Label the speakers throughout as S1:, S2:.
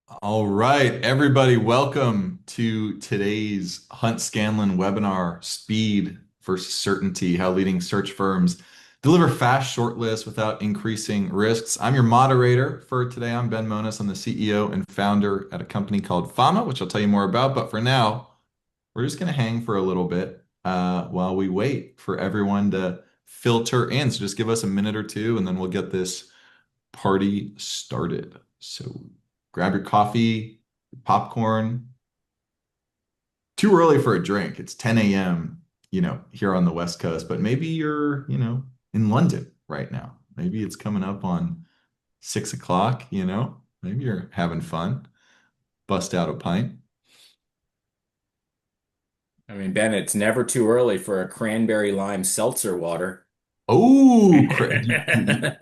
S1: All right, everybody, welcome to today's Hunt Scanlon webinar, Speed versus Certainty, How Leading Search Firms Deliver Fast Shortlists Without Increasing Risks. I'm your moderator for today. I'm Ben Mones. I'm the CEO and founder at a company called Fama, which I'll tell you more about. But for now, we're just going to hang for a little bit while we wait for everyone to filter in. So just give us a minute or two, and then we'll get this party started. So grab your coffee, popcorn. Too early for a drink. It's 10 a.m., here on the West Coast, but maybe you're, in London right now. Maybe it's coming up on 6 o'clock, maybe you're having fun. Bust out a pint.
S2: I mean, Ben, it's never too early for a cranberry lime seltzer water.
S1: Oh,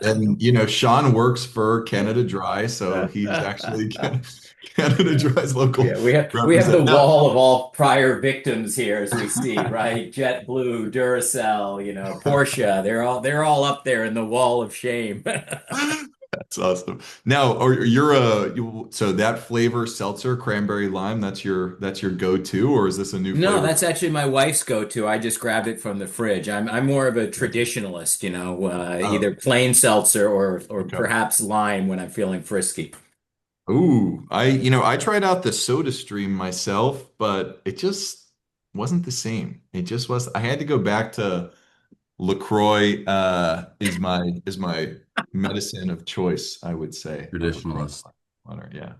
S1: and Sean works for Canada Dry, so he's actually Canada Dry's local
S2: Yeah, we have the
S1: representative. Now,
S2: wall of all prior victims here, as we see, right? JetBlue, Duracell, Porsche. They're all up there in the wall of shame.
S1: that's awesome. Now, so that flavor seltzer, cranberry lime, that's your go-to, or is this a new
S2: No,
S1: flavor?
S2: that's actually my wife's go-to. I just grabbed it from the fridge. I'm more of a traditionalist,
S1: Oh,
S2: either plain seltzer or
S1: okay.
S2: perhaps lime when I'm feeling frisky.
S1: Ooh, I tried out the Soda Stream myself, but it just wasn't the same. It just was. I had to go back to LaCroix, is my medicine of choice, I would say. LaCroix
S3: Traditionalist.
S1: water, yeah.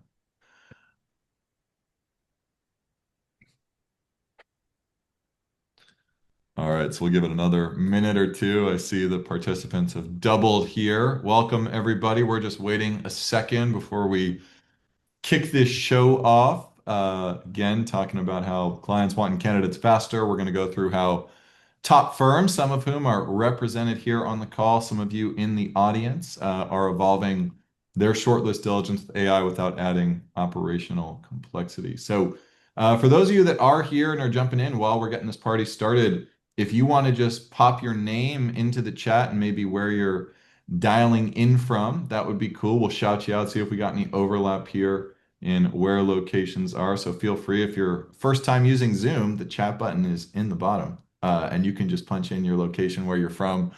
S1: All right, so we'll give it another minute or two. I see the participants have doubled here. Welcome, everybody. We're just waiting a second before we kick this show off. Again, talking about how clients wanting candidates faster. We're going to go through how top firms, some of whom are represented here on the call, some of you in the audience, are evolving their shortlist diligence with AI without adding operational complexity. So, for those of you that are here and are jumping in while we're getting this party started, if you want to just pop your name into the chat and maybe where you're dialing in from, that would be cool. We'll shout you out, see if we got any overlap here in where locations are. So feel free if you're first time using Zoom, the chat button is in the bottom, and you can just punch in your location where you're from,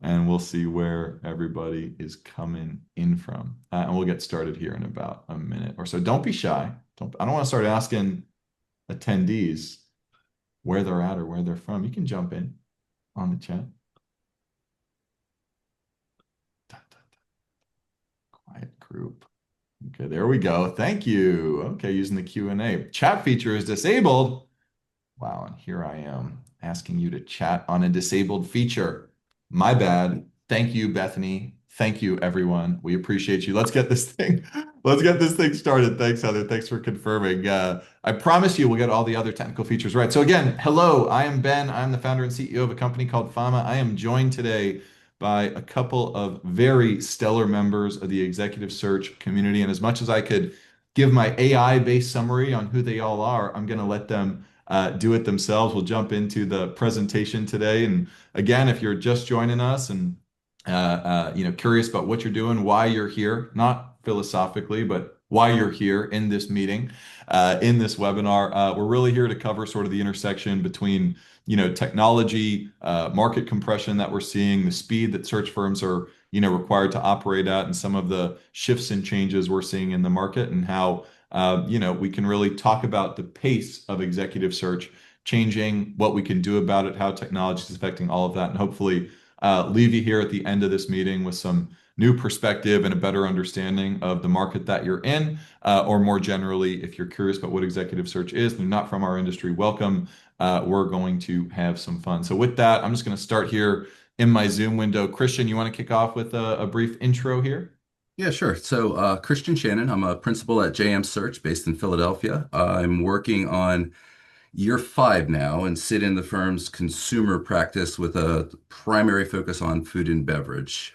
S1: and we'll see where everybody is coming in from. And we'll get started here in about a minute or so. Don't be shy. I don't want to start asking attendees where they're at or where they're from. You can jump in on the chat. Quiet group. Okay, there we go. Thank you. Okay, using the Q&A. Chat feature is disabled. Wow, and here I am asking you to chat on a disabled feature. My bad. Thank you, Bethany. Thank you, everyone. We appreciate you. Let's get this thing started. Thanks, Heather. Thanks for confirming. I promise you we'll get all the other technical features right. So again, hello, I am Ben. I'm the founder and CEO of a company called Fama. I am joined today by a couple of very stellar members of the executive search community. And as much as I could give my AI-based summary on who they all are, I'm going to let them do it themselves. We'll jump into the presentation today. And again, if you're just joining us and curious about what you're doing, why you're here, not philosophically, but why you're here in this meeting, in this webinar, we're really here to cover sort of the intersection between technology, market compression that we're seeing, the speed that search firms are required to operate at, and some of the shifts and changes we're seeing in the market, and how we can really talk about the pace of executive search changing, what we can do about it, how technology is affecting all of that, and hopefully leave you here at the end of this meeting with some new perspective and a better understanding of the market that you're in, or more generally, if you're curious about what executive search is and you're not from our industry, welcome. We're going to have some fun. So with that, I'm just going to start here in my Zoom window. Christian, you want to kick off with a brief intro here?
S3: Yeah, sure. So, Christian Shannon, I'm a principal at JM Search based in Philadelphia. I'm working on year 5 now and sit in the firm's consumer practice with a primary focus on food and beverage.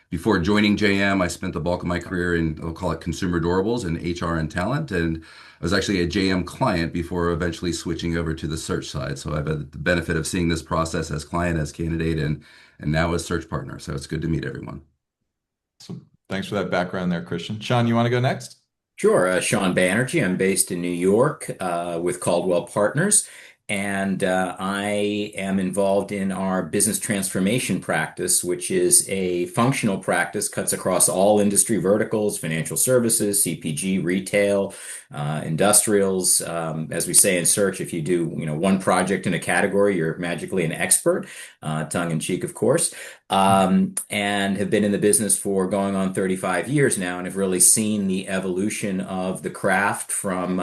S3: Before joining JM, I spent the bulk of my career in, I'll call it consumer durables and HR and talent. And I was actually a JM client before eventually switching over to the search side. So I've had the benefit of seeing this process as client, as candidate, and now as search partner. So it's good to meet everyone.
S1: So thanks for that background there, Christian. Sean, you want to go next?
S2: Sure. Sean Banerjee. I'm based in New York with Caldwell Partners, and I am involved in our business transformation practice, which is a functional practice, cuts across all industry verticals, financial services, CPG, retail, industrials. As we say in search, if you do, one project in a category, you're magically an expert, tongue in cheek, of course, and have been in the business for going on 35 years now and have really seen the evolution of the craft from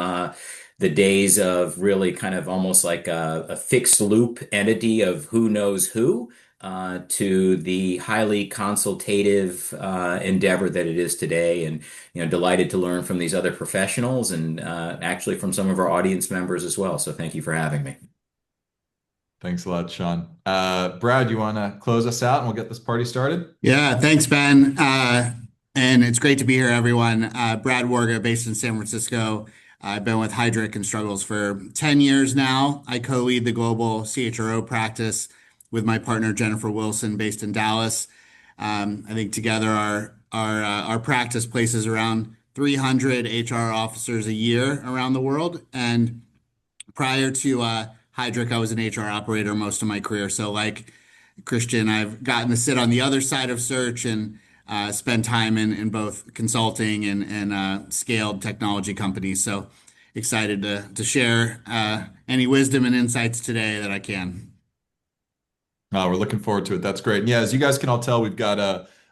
S2: the days of really kind of almost like a fixed loop entity of who knows who. To the highly consultative endeavor that it is today, and delighted to learn from these other professionals and actually from some of our audience members as well. So thank you for having me.
S1: Thanks a lot, Sean. Brad, you want to close us out and we'll get this party started?
S4: Yeah, thanks, Ben. And it's great to be here, everyone. Brad Warga, based in San Francisco. I've been with Heidrick and Struggles for 10 years now. I co-lead the global CHRO practice with my partner, Jennifer Wilson, based in Dallas. I think together our practice places around 300 HR officers a year around the world. And prior to Heidrick, I was an HR operator most of my career. So like Christian, I've gotten to sit on the other side of search and spend time in both consulting and scaled technology companies. So excited to share any wisdom and insights today that I can.
S1: We're looking forward to it. That's great. And yeah, as you guys can all tell, we've got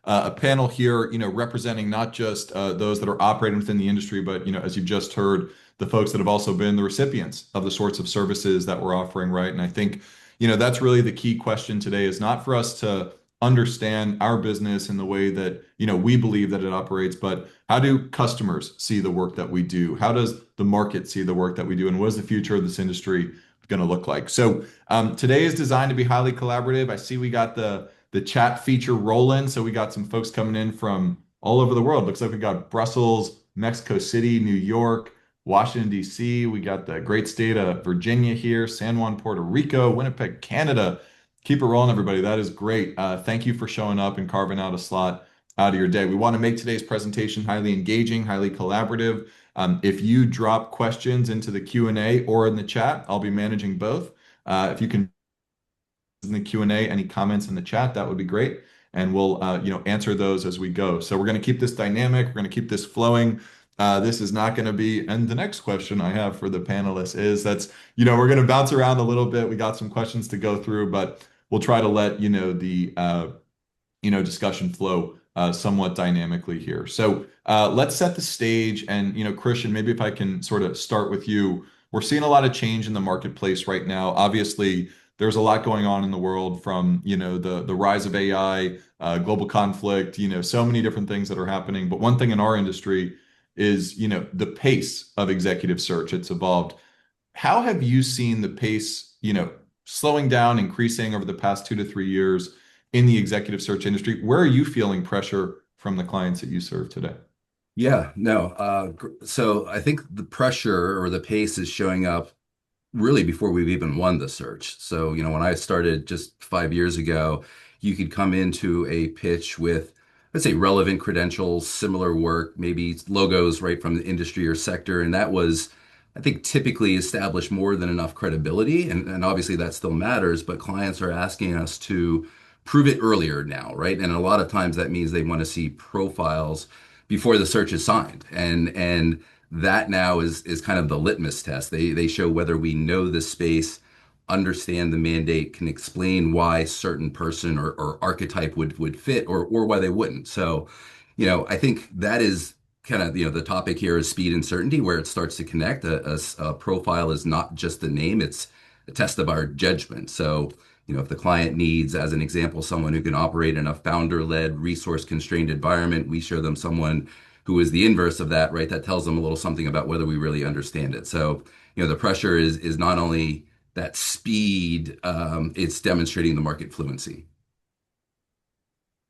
S1: a panel here, representing not just those that are operating within the industry, but as you've just heard, the folks that have also been the recipients of the sorts of services that we're offering, right? And I think, that's really the key question today is not for us to understand our business in the way that, we believe that it operates, but how do customers see the work that we do? How does the market see the work that we do? And what is the future of this industry going to look like? So today is designed to be highly collaborative. I see we got the chat feature rolling. So we got some folks coming in from all over the world. Looks like we got Brussels, Mexico City, New York, Washington, D.C. We got the great state of Virginia here, San Juan, Puerto Rico, Winnipeg, Canada. Keep it rolling, everybody. That is great. Thank you for showing up and carving out a slot out of your day. We want to make today's presentation highly engaging, highly collaborative. If you drop questions into the Q&A or in the chat, I'll be managing both. If you can in the Q&A, any comments in the chat, that would be great. And we'll answer those as we go. So we're going to keep this dynamic. We're going to keep this flowing. This is not going to be, and the next question I have for the panelists is we're going to bounce around a little bit. We got some questions to go through, but we'll try to let the discussion flow somewhat dynamically here. So let's set the stage. And Christian, maybe if I can sort of start with you. We're seeing a lot of change in the marketplace right now. Obviously, there's a lot going on in the world from the rise of AI, global conflict, so many different things that are happening. But one thing in our industry is the pace of executive search. It's evolved. How have you seen the pace slowing down, increasing over the past 2 to 3 years in the executive search industry? Where are you feeling pressure from the clients that you serve today?
S3: Yeah, no. So I think the pressure or the pace is showing up really before we've even won the search. So, when I started just 5 years ago, you could come into a pitch with, let's say, relevant credentials, similar work, maybe logos right from the industry or sector. And that was, I think, typically established more than enough credibility. And obviously that still matters, but clients are asking us to prove it earlier now, right? And a lot of times that means they want to see profiles before the search is signed. And that now is kind of the litmus test. They show whether we know the space, understand the mandate, can explain why certain person or archetype would fit or why they wouldn't. So, I think that is kind of, the topic here is speed and certainty, where it starts to connect. A profile is not just a name, it's a test of our judgment. So, if the client needs, as an example, someone who can operate in a founder-led, resource-constrained environment, we show them someone who is the inverse of that, right? That tells them a little something about whether we really understand it. So, the pressure is not only that speed, it's demonstrating the market fluency.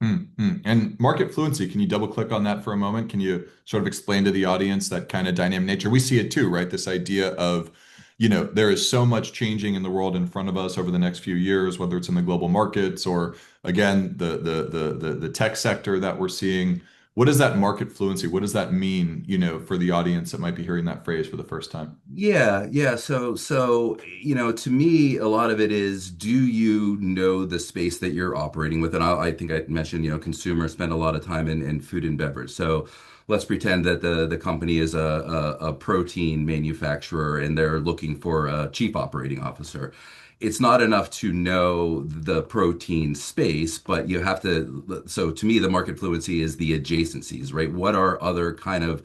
S1: And market fluency, can you double click on that for a moment? Can you sort of explain to the audience that kind of dynamic nature? We see it too, right? This idea of, there is so much changing in the world in front of us over the next few years, whether it's in the global markets or again, the tech sector that we're seeing. what is that market fluency? What does that mean, for the audience that might be hearing that phrase for the first time?
S3: Yeah, yeah. So, to me, a lot of it is, do you know the space that you're operating with? And I think I mentioned, consumers spend a lot of time in food and beverage. So let's pretend that the company is a protein manufacturer and they're looking for a chief operating officer. It's not enough to know the protein space, but you have to. So to me, the market fluency is the adjacencies, right? What are other kind of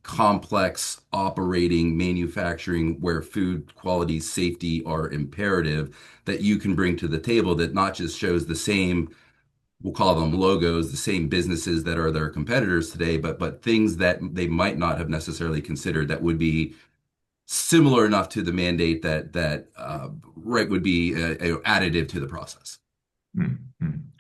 S3: complex operating manufacturing where food quality safety are imperative that you can bring to the table that not just shows the same, we'll call them logos, the same businesses that are their competitors today, but things that they might not have necessarily considered that would be similar enough to the mandate that right would be additive to the process.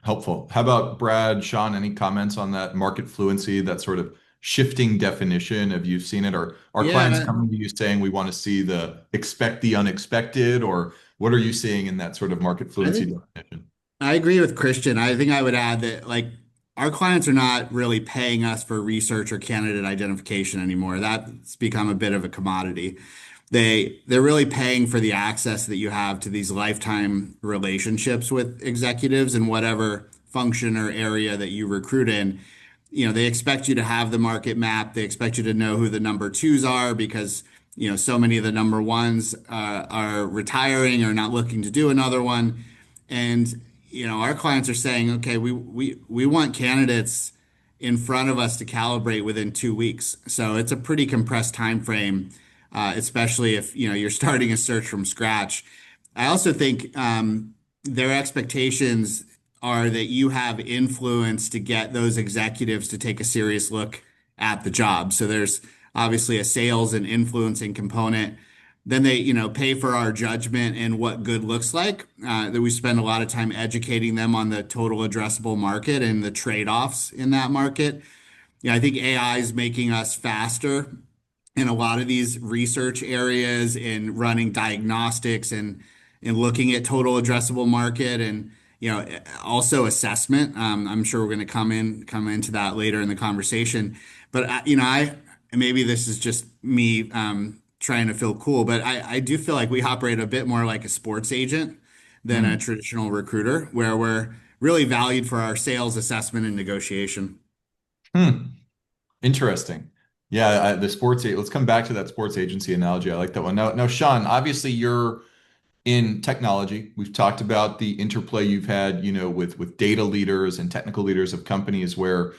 S1: Helpful. How about Brad, Sean, any comments on that market fluency, that sort of shifting definition? Have you seen it? Or are clients
S4: Yeah,
S1: coming to you saying we want to see expect the unexpected, or what are you seeing in that sort of market
S4: I
S1: fluency
S4: think
S1: definition?
S4: I agree with Christian. I think I would add that like our clients are not really paying us for research or candidate identification anymore. That's become a bit of a commodity. They're really paying for the access that you have to these lifetime relationships with executives in whatever function or area that you recruit in. They expect you to have the market map. They expect you to know who the number twos are because, so many of the number ones are retiring or not looking to do another one. And, our clients are saying, okay, we want candidates in front of us to calibrate within 2 weeks. So it's a pretty compressed time frame, especially if, you're starting a search from scratch. I also think their expectations are that you have influence to get those executives to take a serious look at the job. So there's obviously a sales and influencing component. Then they, pay for our judgment and what good looks like. That we spend a lot of time educating them on the total addressable market and the trade-offs in that market. I think AI is making us faster in a lot of these research areas in running diagnostics and looking at total addressable market and also assessment. I'm sure we're going to come into that later in the conversation. But I maybe this is just me trying to feel cool, but I do feel like we operate a bit more like a sports agent than a
S1: Hmm.
S4: traditional recruiter, where we're really valued for our sales assessment and negotiation.
S1: Hmm. Interesting. Yeah, let's come back to that sports agency analogy. I like that one. Now, Sean, obviously you're in technology. We've talked about the interplay you've had, with data leaders and technical leaders of companies where,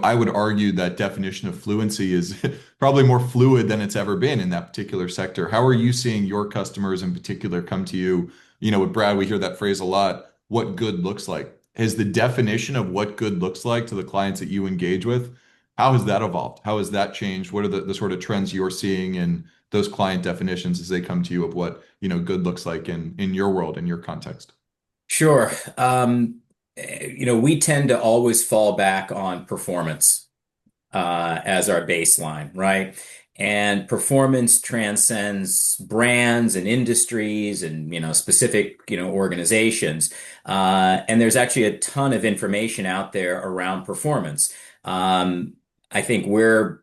S1: I would argue that definition of fluency is probably more fluid than it's ever been in that particular sector. How are you seeing your customers in particular come to you? With Brad, we hear that phrase a lot, what good looks like. Has the definition of what good looks like to the clients that you engage with, how has that evolved? How has that changed? What are the sort of trends you're seeing in those client definitions as they come to you of what, good looks like in your world, in your context?
S2: Sure. We tend to always fall back on performance as our baseline, right? And performance transcends brands and industries and, specific, organizations. And there's actually a ton of information out there around performance. I think we're,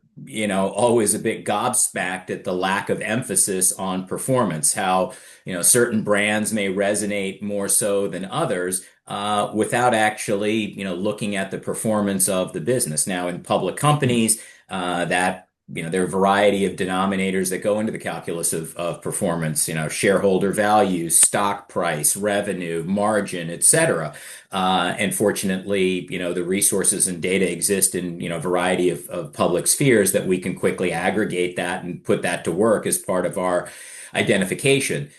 S2: always a bit gobsmacked at the lack of emphasis on performance, how, certain brands may resonate more so than others without actually, looking at the performance of the business. Now, in public companies, that there are a variety of denominators that go into the calculus of performance, shareholder value, stock price, revenue, margin, et cetera. And fortunately, the resources and data exist in, a variety of public spheres that we can quickly aggregate that and put that to work as part of our identification.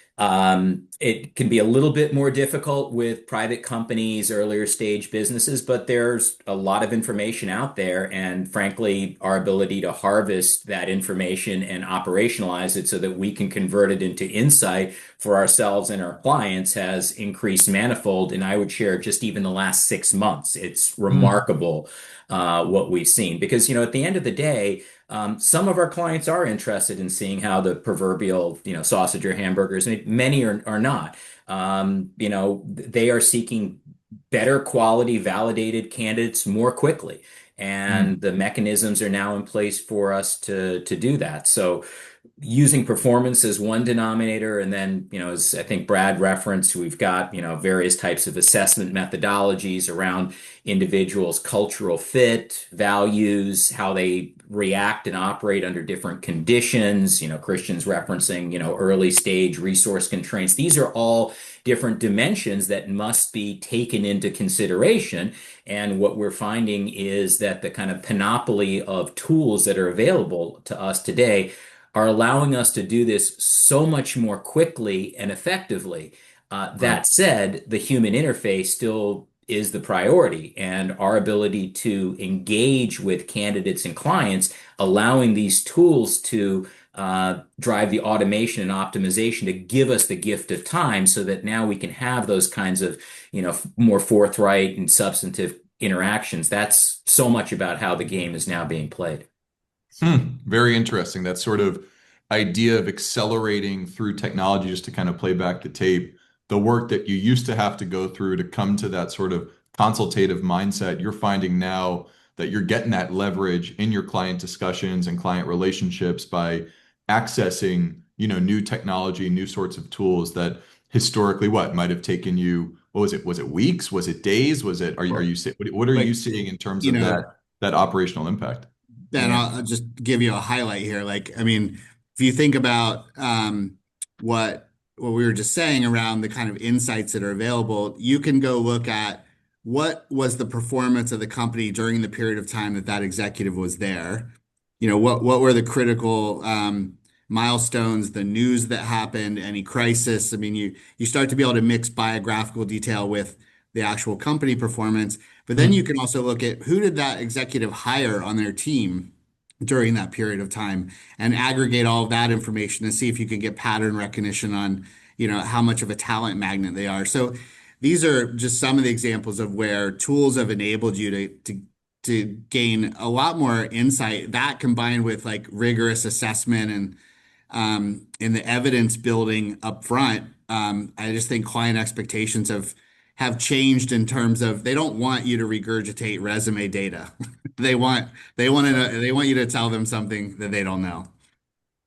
S2: It can be a little bit more difficult with private companies, earlier stage businesses, but there's a lot of information out there. And frankly, our ability to harvest that information and operationalize it so that we can convert it into insight for ourselves and our clients has increased manifold. And I would share just even the last 6 months, it's
S1: Hmm.
S2: remarkable what we've seen. Because, at the end of the day, some of our clients are interested in seeing how the proverbial, sausage or hamburgers, and many are not. They are seeking better quality, validated candidates more quickly. and the mechanisms are now in place for us to do that. So using performance as one denominator, and then, as I think Brad referenced, we've got, various types of assessment methodologies around individuals' cultural fit, values, how they react and operate under different conditions, Christian's referencing, early stage resource constraints. These are all different dimensions that must be taken into consideration. And what we're finding is that the kind of panoply of tools that are available to us today are allowing us to do this so much more quickly and effectively.
S1: Right.
S2: That said, the human interface still is the priority, and our ability to engage with candidates and clients, allowing these tools to drive the automation and optimization to give us the gift of time so that now we can have those kinds of, more forthright and substantive interactions. That's so much about how the game is now being played.
S1: Very interesting. That sort of idea of accelerating through technology, just to kind of play back the tape, the work that you used to have to go through to come to that sort of consultative mindset, you're finding now that you're getting that leverage in your client discussions and client relationships by accessing, new technology, new sorts of tools that historically what might have taken you, what was it? Was it weeks? Was it days? Was it, are you, what are you
S4: Like,
S1: seeing in terms
S4: you
S1: of
S4: know,
S1: that operational impact?
S4: Ben,
S2: Yeah.
S4: I'll just give you a highlight here. Like, I mean, if you think about what what we were just saying around the kind of insights that are available, you can go look at what was the performance of the company during the period of time that that executive was there. What were the critical milestones, the news that happened, any crisis. I mean, you start to be able to mix biographical detail with the actual company performance. But then you
S1: Hmm.
S4: can also look at who did that executive hire on their team during that period of time and aggregate all of that information and see if you can get pattern recognition on, how much of a talent magnet they are. So these are just some of the examples of where tools have enabled you to gain a lot more insight. That combined with like rigorous assessment and in the evidence building up front, I just think client expectations have changed in terms of they don't want you to regurgitate resume data. They want they want you to tell them something that they don't know.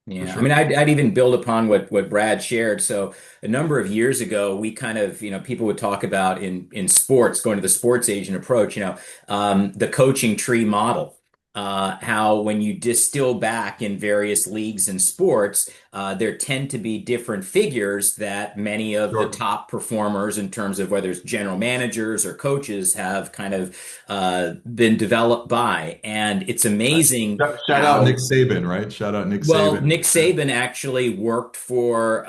S1: For
S2: Yeah, I
S1: sure.
S2: mean, I'd even build upon what Brad shared. So a number of years ago, we kind of, people would talk about in sports, going to the sports agent approach, the coaching tree model. How when you distill back in various leagues and sports, there tend to be different figures that many of the
S1: Sure.
S2: top performers, in terms of whether it's general managers or coaches, have kind of been developed by. And it's
S1: Right.
S2: amazing
S1: Shout out Nick
S2: how.
S1: Saban, right? Shout out Nick
S2: Well,
S1: Saban.
S2: Nick Saban actually worked for,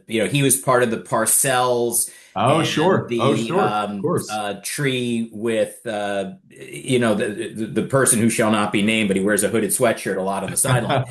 S2: he was part of the Parcells
S1: Oh,
S2: and
S1: sure. Oh,
S2: the
S1: sure. Of course.
S2: tree with, the person who shall not be named, but he wears a hooded sweatshirt a lot on the sideline.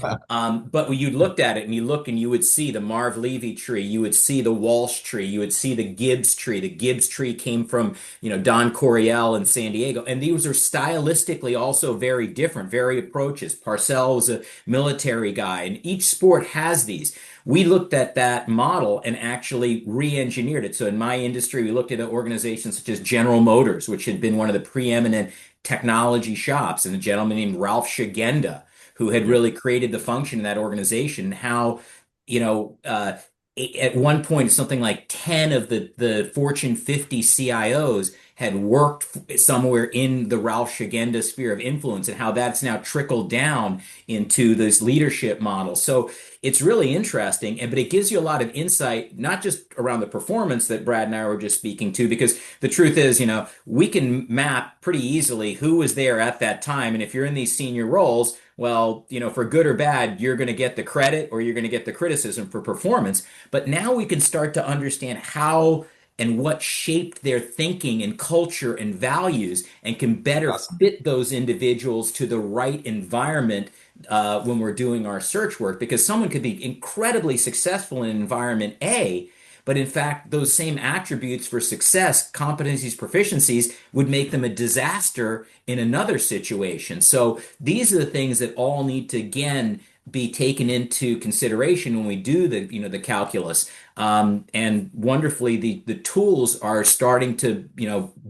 S2: But when you looked at it and you look and you would see the Marv Levy tree, you would see the Walsh tree, you would see the Gibbs tree. The Gibbs tree came from, Don Coryell in San Diego. And these are stylistically also very different, very approaches. Parcells was a military guy, and each sport has these. We looked at that model and actually re-engineered it. So in my industry, we looked at organizations such as General Motors, which had been one of the preeminent technology shops, and a gentleman named Ralph Shagenda, who had
S1: Yeah.
S2: really created the function in that organization, and how, you know, at one point, something like 10 of the Fortune 50 CIOs had worked somewhere in the Ralph Shagenda sphere of influence, and how that's now trickled down into this leadership model. So it's really interesting, but it gives you a lot of insight, not just around the performance that Brad and I were just speaking to, because the truth is, we can map pretty easily who was there at that time. And if you're in these senior roles, well, for good or bad, you're going to get the credit or you're going to get the criticism for performance. But now we can start to understand how and what shaped their thinking and culture and values, and can better
S1: Fascinating.
S2: fit those individuals to the right environment when we're doing our search work. Because someone could be incredibly successful in environment A, but in fact, those same attributes for success, competencies, proficiencies, would make them a disaster in another situation. So these are the things that all need to, again, be taken into consideration when we do the calculus. And wonderfully, the tools are starting to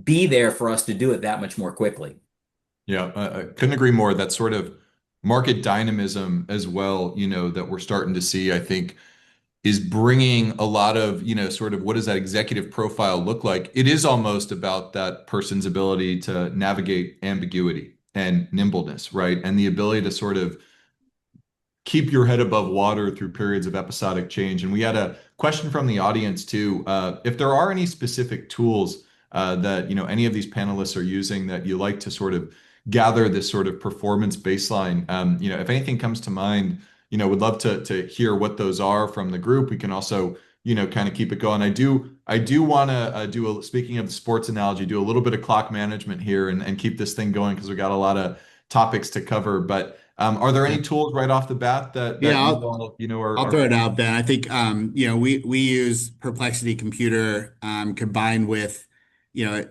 S2: be there for us to do it that much more quickly.
S1: Yeah, I couldn't agree more. That sort of market dynamism as well, that we're starting to see, I think, is bringing a lot of, sort of what does that executive profile look like? It is almost about that person's ability to navigate ambiguity and nimbleness, right? And the ability to sort of keep your head above water through periods of episodic change. And we had a question from the audience too. If there are any specific tools that any of these panelists are using that you like to sort of gather this sort of performance baseline, if anything comes to mind, would love to hear what those are from the group. We can also kind of keep it going. I do want to speaking of the sports analogy, do a little bit of clock management here and keep this thing going because we got a lot of topics to cover. But are there any
S4: Yeah.
S1: tools right off the bat that
S4: Yeah,
S1: you all
S4: I'll
S1: are
S4: throw it out, Ben. I think we use Perplexity Computer combined with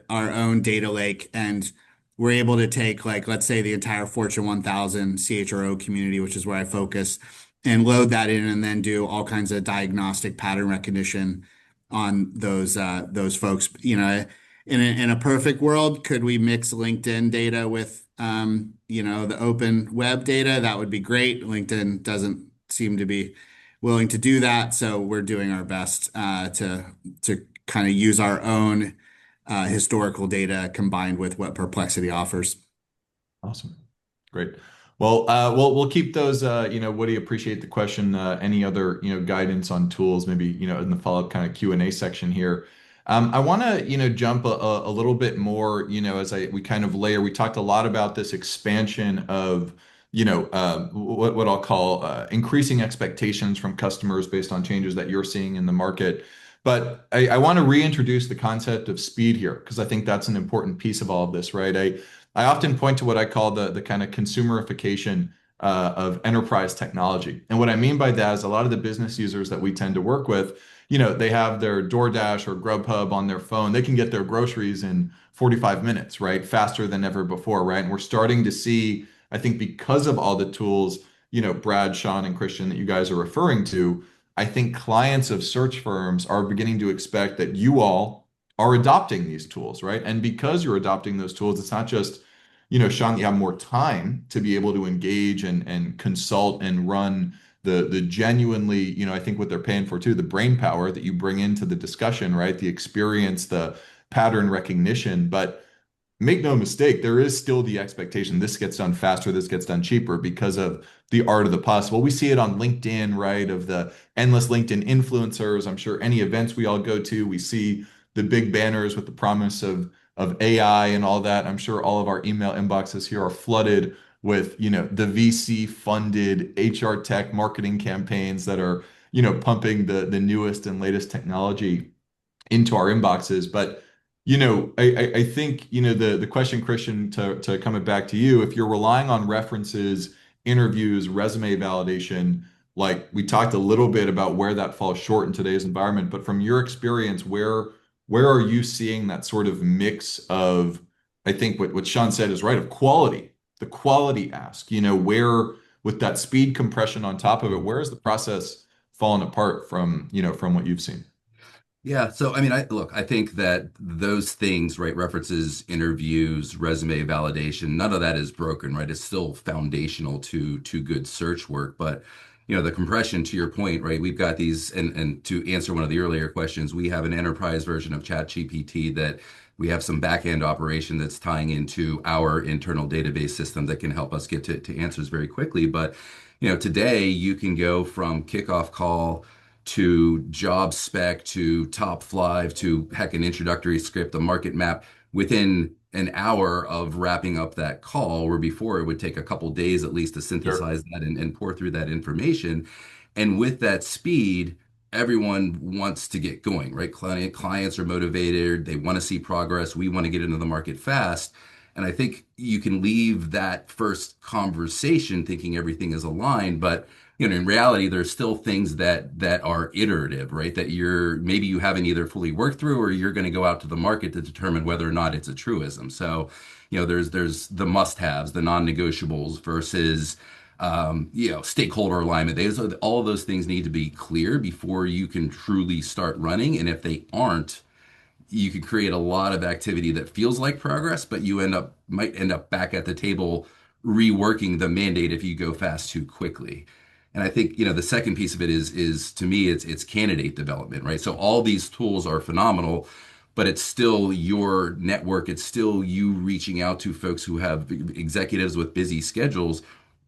S4: our own data lake, and we're able to take, like, let's say the entire Fortune 1000 CHRO community, which is where I focus, and load that in, and then do all kinds of diagnostic pattern recognition on those folks. In a perfect world, could we mix LinkedIn data with the open web data? That would be great. LinkedIn doesn't seem to be willing to do that, so we're doing our best to kind of use our own historical data combined with what Perplexity offers.
S1: awesome. Great. Well, we'll keep those. Woody, appreciate the question. Any other, guidance on tools, maybe, in the follow-up kind of Q&A section here. I want to, jump a little bit more, as we kind of layer. We talked a lot about this expansion of, what I'll call increasing expectations from customers based on changes that you're seeing in the market. But I want to reintroduce the concept of speed here because I think that's an important piece of all of this, right? I often point to what I call the kind of consumerification of enterprise technology. And what I mean by that is a lot of the business users that we tend to work with, they have their DoorDash or Grubhub on their phone. They can get their groceries in 45 minutes, right? Faster than ever before, right? And we're starting to see, I think, because of all the tools, Brad, Sean, and Christian that you guys are referring to, I think clients of search firms are beginning to expect that you all are adopting these tools, right? And because you're adopting those tools, it's not just, Sean, you have more time to be able to engage and consult and run the genuinely, I think what they're paying for too, the brain power that you bring into the discussion, right? The experience, the pattern recognition. But make no mistake, there is still the expectation this gets done faster, this gets done cheaper because of the art of the possible. We see it on LinkedIn, right? Of the endless LinkedIn influencers. I'm sure any events we all go to, we see the big banners with the promise of AI and all that. I'm sure all of our email inboxes here are flooded with, the VC funded HR tech marketing campaigns that are, pumping the newest and latest technology into our inboxes. But I think the question, Christian, to coming back to you, if you're relying on references, interviews, resume validation, like we talked a little bit about where that falls short in today's environment, but from your experience, where are you seeing that sort of mix of, I think what Sean said is right, of quality, the quality ask, where with that speed compression on top of it, where is the process falling apart from what you've seen?
S3: Yeah, so I mean, I think that those things, right, references, interviews, resume validation, none of that is broken, right? It's still foundational to good search work, but the compression, to your point, right? We've got these, and to answer one of the earlier questions, we have an enterprise version of ChatGPT that we have some back-end operation that's tying into our internal database system that can help us get to answers very quickly. But today you can go from kickoff call to job spec to top five to heck an introductory script, a market map within an hour of wrapping up that call, where before it would take a couple days at least to
S1: Sure.
S3: synthesize that and pour through that information. And with that speed, everyone wants to get going, right? Clients are motivated, they want to see progress, we want to get into the market fast. And I think you can leave that first conversation thinking everything is aligned, but in reality, there's still things that are iterative, right? That maybe you haven't either fully worked through, or you're going to go out to the market to determine whether or not it's a truism. So, there's the must-haves, the non-negotiables versus stakeholder alignment. All of those things need to be clear before you can truly start running. And if they aren't, you could create a lot of activity that feels like progress, but you might end up back at the table reworking the mandate if you go fast too quickly. And I think, the second piece of it is to me, it's candidate development, right? So all these tools are phenomenal, but it's still your network. It's still you reaching out to folks who have executives with busy schedules.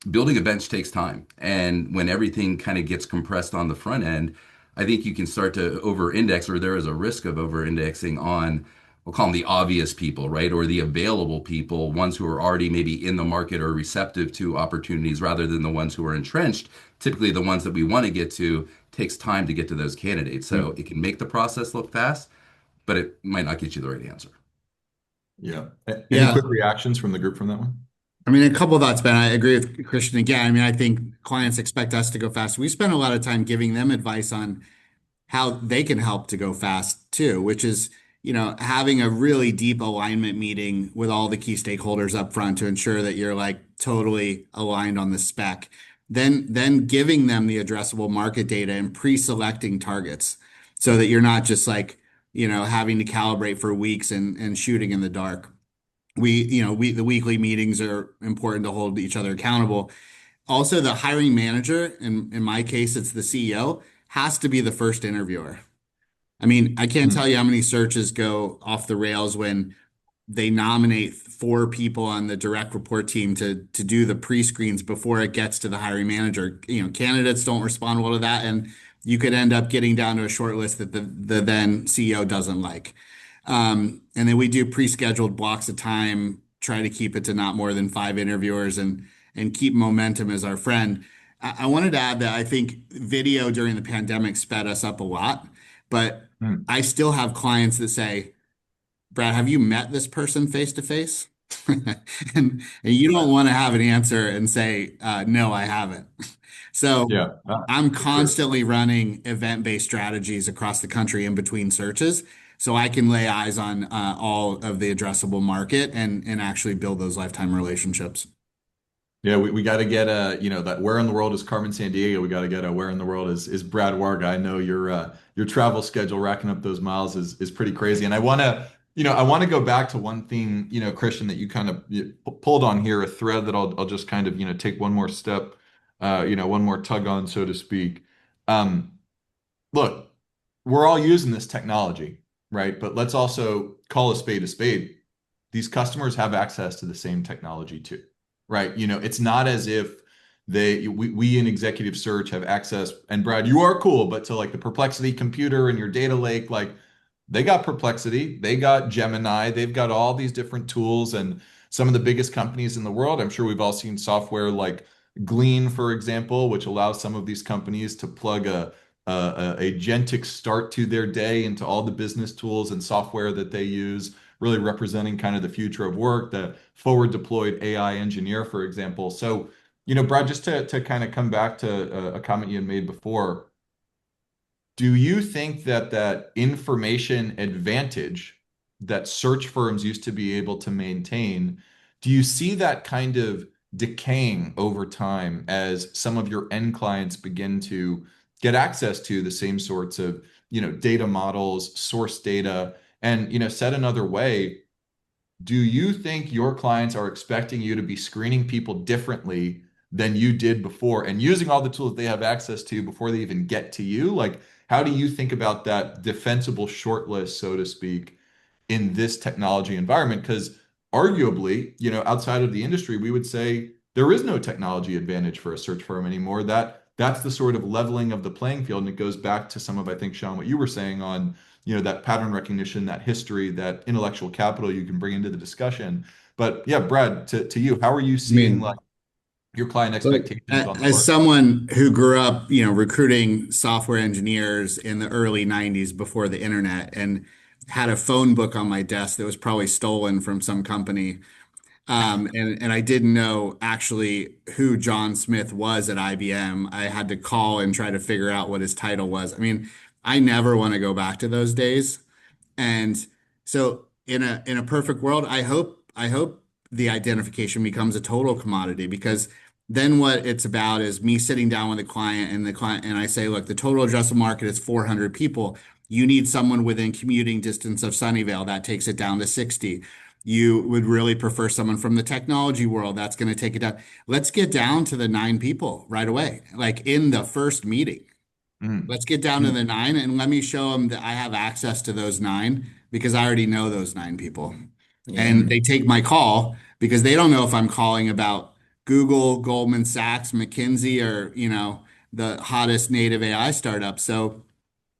S3: Building a bench takes time. And when everything kind of gets compressed on the front end, I think you can start to over index, or there is a risk of over indexing on, we'll call them the obvious people, right? Or the available people, ones who are already maybe in the market or receptive to opportunities rather than the ones who are entrenched. Typically, the ones that we want to get to takes time to get to those candidates. So
S1: Mm.
S3: it can make the process look fast, but it might not get you the right answer.
S1: Yeah. Any
S4: Yeah.
S1: quick reactions from the group from that one?
S4: I mean, a couple of thoughts, Ben. I agree with Christian again. I mean, I think clients expect us to go fast. We spend a lot of time giving them advice on how they can help to go fast too, which is, having a really deep alignment meeting with all the key stakeholders up front to ensure that you're like totally aligned on the spec. Then giving them the addressable market data and pre-selecting targets so that you're not just like, having to calibrate for weeks and shooting in the dark. The weekly meetings are important to hold each other accountable. Also, the hiring manager, in my case, it's the CEO, has to be the first interviewer. I mean, I can't tell
S1: Mm.
S4: you how many searches go off the rails when they nominate four people on the direct report team to do the pre-screens before it gets to the hiring manager. Candidates don't respond well to that, and you could end up getting down to a short list that the then CEO doesn't like. And then we do pre-scheduled blocks of time, try to keep it to not more than five interviewers and keep momentum as our friend. I wanted to add that I think video during the pandemic sped us up a lot, but
S1: Mm.
S4: I still have clients that say, Brad, have you met this person face to face? And you don't want to have an answer and say, no, I haven't. So
S1: Yeah,
S4: I'm
S1: for sure.
S4: constantly running event-based strategies across the country in between searches so I can lay eyes on all of the addressable market and actually build those lifetime relationships.
S1: Yeah, we got to get that where in the world is Carmen Sandiego? We got to get a where in the world is Brad Warga? I know your travel schedule racking up those miles is pretty crazy. And I want to go back to one thing, Christian, that you kind of pulled on here, a thread that I'll just kind of, take one more step, one more tug on, so to speak. Um, Look, we're all using this technology, right? But let's also call a spade a spade. These customers have access to the same technology too, right? It's not as if we in executive search have access. And Brad, you are cool, but to like the Perplexity computer and your data lake, like they got Perplexity, they got Gemini, they've got all these different tools and some of the biggest companies in the world. I'm sure we've all seen software like Glean, for example, which allows some of these companies to plug a agentic start to their day into all the business tools and software that they use, really representing kind of the future of work, the forward deployed AI engineer, for example. So, Brad, just to kind of come back to a comment you had made before, do you think that information advantage that search firms used to be able to maintain, do you see that kind of decaying over time as some of your end clients begin to get access to the same sorts of, data models, source data, and, said another way, do you think your clients are expecting you to be screening people differently than you did before and using all the tools they have access to before they even get to you? Like, how do you think about that defensible shortlist, so to speak, in this technology environment? Because arguably, outside of the industry, we would say there is no technology advantage for a search firm anymore. That's the sort of leveling of the playing field. And it goes back to some of, I think, Sean, what you were saying on, that pattern recognition, that history, that intellectual capital you can bring into the discussion. But yeah, Brad, to you, how are you
S4: I
S1: seeing like
S4: mean,
S1: your client
S4: look,
S1: expectations on the
S4: as
S1: market?
S4: someone who grew up, recruiting software engineers in the early 90s before the internet and had a phone book on my desk that was probably stolen from some company. And I didn't know actually who John Smith was at IBM. I had to call and try to figure out what his title was. I mean, I never want to go back to those days. And so in a perfect world, I hope the identification becomes a total commodity because then what it's about is me sitting down with a client and the client and I say, look, the total addressable market is 400 people. You need someone within commuting distance of Sunnyvale. That takes it down to 60. You would really prefer someone from the technology world. That's going to take it down. Let's get down to the 9 people right away, like in the first meeting.
S1: Mm.
S4: Let's get down to
S1: Mm.
S4: the 9 and let me show them that I have access to those 9 because I already know those 9 people.
S2: Yeah.
S4: And they take my call because they don't know if I'm calling about Google, Goldman Sachs, McKinsey, or, the hottest native AI startup. So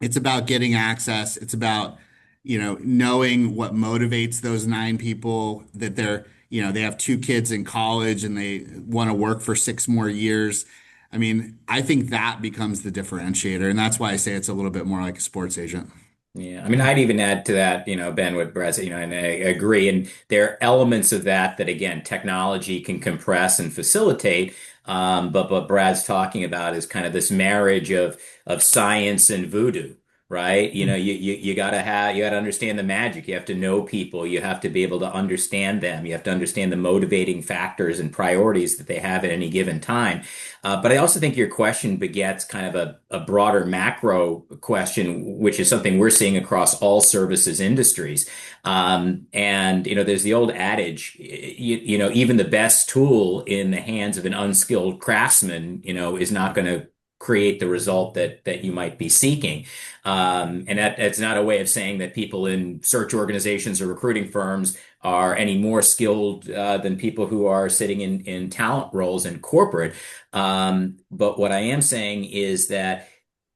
S4: it's about getting access. It's about, knowing what motivates those 9 people that they have 2 kids in college and they want to work for 6 more years. I mean, I think that becomes the differentiator. And that's why I say it's a little bit more like a sports agent.
S2: Yeah, I mean, I'd even add to that, Ben, what Brad said, and I agree. And there are elements of that again, technology can compress and facilitate. But what Brad's talking about is kind of this marriage of science and voodoo, right? You gotta understand the magic. You have to know people. You have to be able to understand them. You have to understand the motivating factors and priorities that they have at any given time. But I also think your question begets kind of a broader macro question, which is something we're seeing across all services industries. And there's the old adage, even the best tool in the hands of an unskilled craftsman, is not going to create the result that you might be seeking. And that's not a way of saying that people in search organizations or recruiting firms are any more skilled than people who are sitting in talent roles in corporate. But what I am saying is that